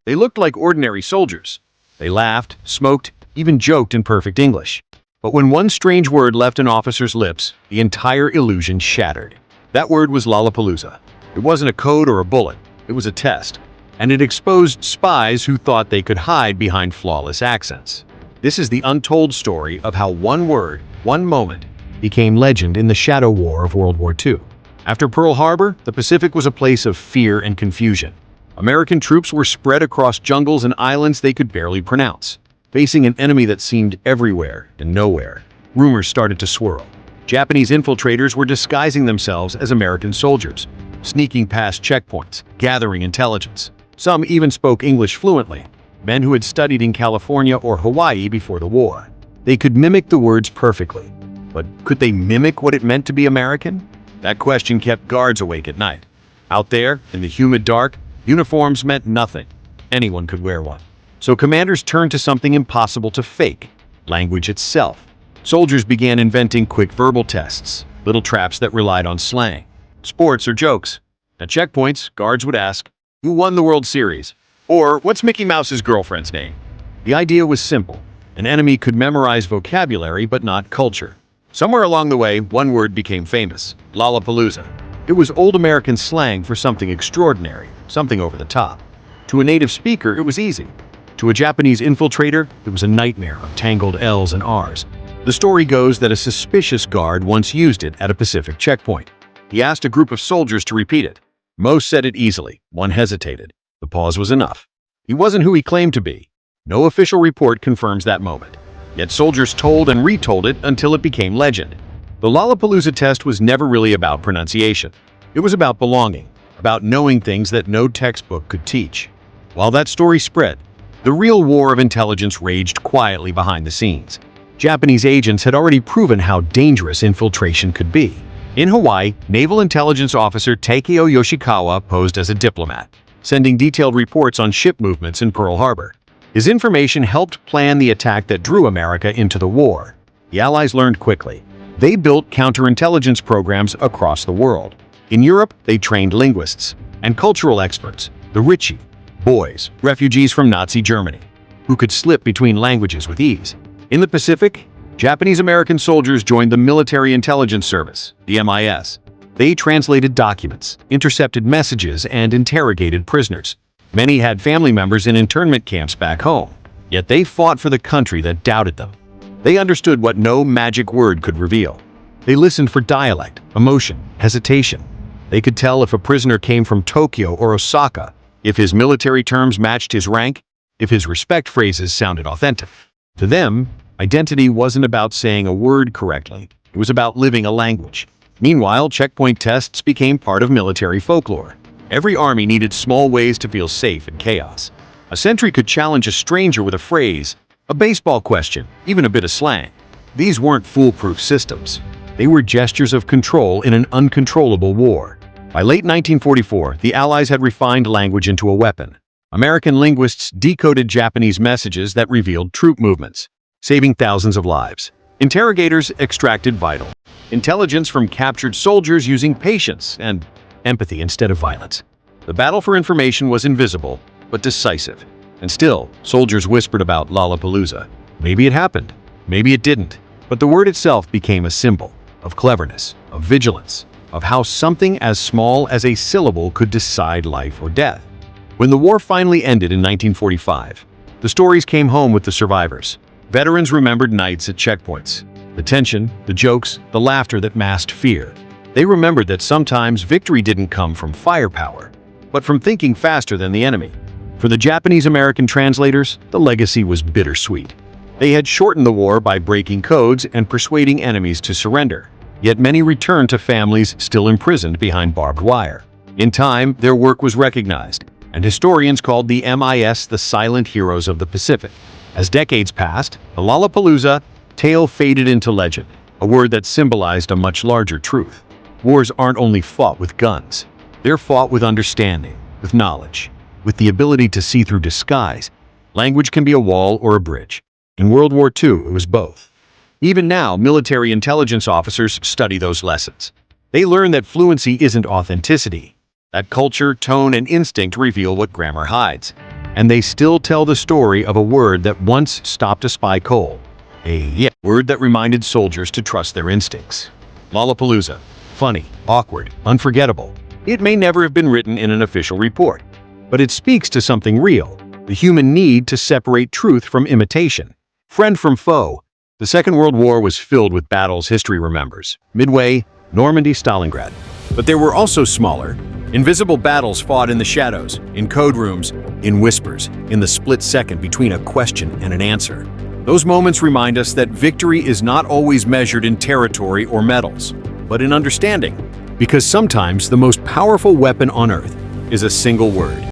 They looked like ordinary soldiers. They laughed, smoked, even joked in perfect English. But when one strange word left an officer's lips, the entire illusion shattered. That word was Lollapalooza. It wasn't a code or a bullet. It was a test. And it exposed spies who thought they could hide behind flawless accents. This is the untold story of how one word, one moment, became legend in the shadow war of World War II. After Pearl Harbor, the Pacific was a place of fear and confusion. American troops were spread across jungles and islands they could barely pronounce. Facing an enemy that seemed everywhere and nowhere, rumors started to swirl. Japanese infiltrators were disguising themselves as American soldiers, sneaking past checkpoints, gathering intelligence. Some even spoke English fluently, men who had studied in California or Hawaii before the war. They could mimic the words perfectly, but could they mimic what it meant to be American? That question kept guards awake at night. Out there, in the humid dark, uniforms meant nothing. Anyone could wear one. So commanders turned to something impossible to fake: language itself. Soldiers began inventing quick verbal tests, little traps that relied on slang, sports or jokes. At checkpoints, guards would ask, "Who won the World Series?" Or, "What's Mickey Mouse's girlfriend's name?" The idea was simple. An enemy could memorize vocabulary but not culture. Somewhere along the way, one word became famous: Lollapalooza. It was old American slang for something extraordinary, something over the top. To a native speaker, it was easy. To a Japanese infiltrator, it was a nightmare of tangled L's and R's. The story goes that a suspicious guard once used it at a Pacific checkpoint. He asked a group of soldiers to repeat it. Most said it easily. One hesitated. The pause was enough. He wasn't who he claimed to be. No official report confirms that moment. Yet soldiers told and retold it until it became legend. The Lollapalooza test was never really about pronunciation. It was about belonging, about knowing things that no textbook could teach. While that story spread, the real war of intelligence raged quietly behind the scenes. Japanese agents had already proven how dangerous infiltration could be. In Hawaii, Naval Intelligence Officer Takeo Yoshikawa posed as a diplomat, sending detailed reports on ship movements in Pearl Harbor. His information helped plan the attack that drew America into the war. The Allies learned quickly. They built counterintelligence programs across the world. In Europe, they trained linguists and cultural experts, the Ritchie boys, refugees from Nazi Germany, who could slip between languages with ease. In the Pacific, Japanese-American soldiers joined the Military Intelligence Service, the MIS. They translated documents, intercepted messages, and interrogated prisoners. Many had family members in internment camps back home, yet they fought for the country that doubted them. They understood what no magic word could reveal. They listened for dialect, emotion, hesitation. They could tell if a prisoner came from Tokyo or Osaka, if his military terms matched his rank, if his respect phrases sounded authentic. To them, identity wasn't about saying a word correctly. It was about living a language. Meanwhile, checkpoint tests became part of military folklore. Every army needed small ways to feel safe in chaos. A sentry could challenge a stranger with a phrase, a baseball question, even a bit of slang. These weren't foolproof systems. They were gestures of control in an uncontrollable war. By late 1944, the Allies had refined language into a weapon. American linguists decoded Japanese messages that revealed troop movements, saving thousands of lives. Interrogators extracted vital intelligence from captured soldiers using patience and empathy instead of violence. The battle for information was invisible, but decisive. And still, soldiers whispered about Lollapalooza. Maybe it happened, maybe it didn't. But the word itself became a symbol of cleverness, of vigilance, of how something as small as a syllable could decide life or death. When the war finally ended in 1945, the stories came home with the survivors. Veterans remembered nights at checkpoints, the tension, the jokes, the laughter that masked fear. They remembered that sometimes victory didn't come from firepower, but from thinking faster than the enemy. For the Japanese-American translators, the legacy was bittersweet. They had shortened the war by breaking codes and persuading enemies to surrender. Yet many returned to families still imprisoned behind barbed wire. In time, their work was recognized, and historians called the MIS the silent heroes of the Pacific. As decades passed, the Lollapalooza tale faded into legend, a word that symbolized a much larger truth. Wars aren't only fought with guns. They're fought with understanding, with knowledge, with the ability to see through disguise. Language can be a wall or a bridge. In World War II, it was both. Even now, military intelligence officers study those lessons. They learn that fluency isn't authenticity, that culture, tone, and instinct reveal what grammar hides. and they still tell the story of a word that once stopped a spy coal. A word that reminded soldiers to trust their instincts. Lollapalooza. Funny, awkward, unforgettable. It may never have been written in an official report, but it speaks to something real, the human need to separate truth from imitation. Friend from foe. The Second World War was filled with battles history remembers. Midway, Normandy, Stalingrad. But there were also smaller, invisible battles fought in the shadows, in code rooms, in whispers, in the split second between a question and an answer. Those moments remind us that victory is not always measured in territory or medals, but in understanding. Because sometimes the most powerful weapon on earth is a single word.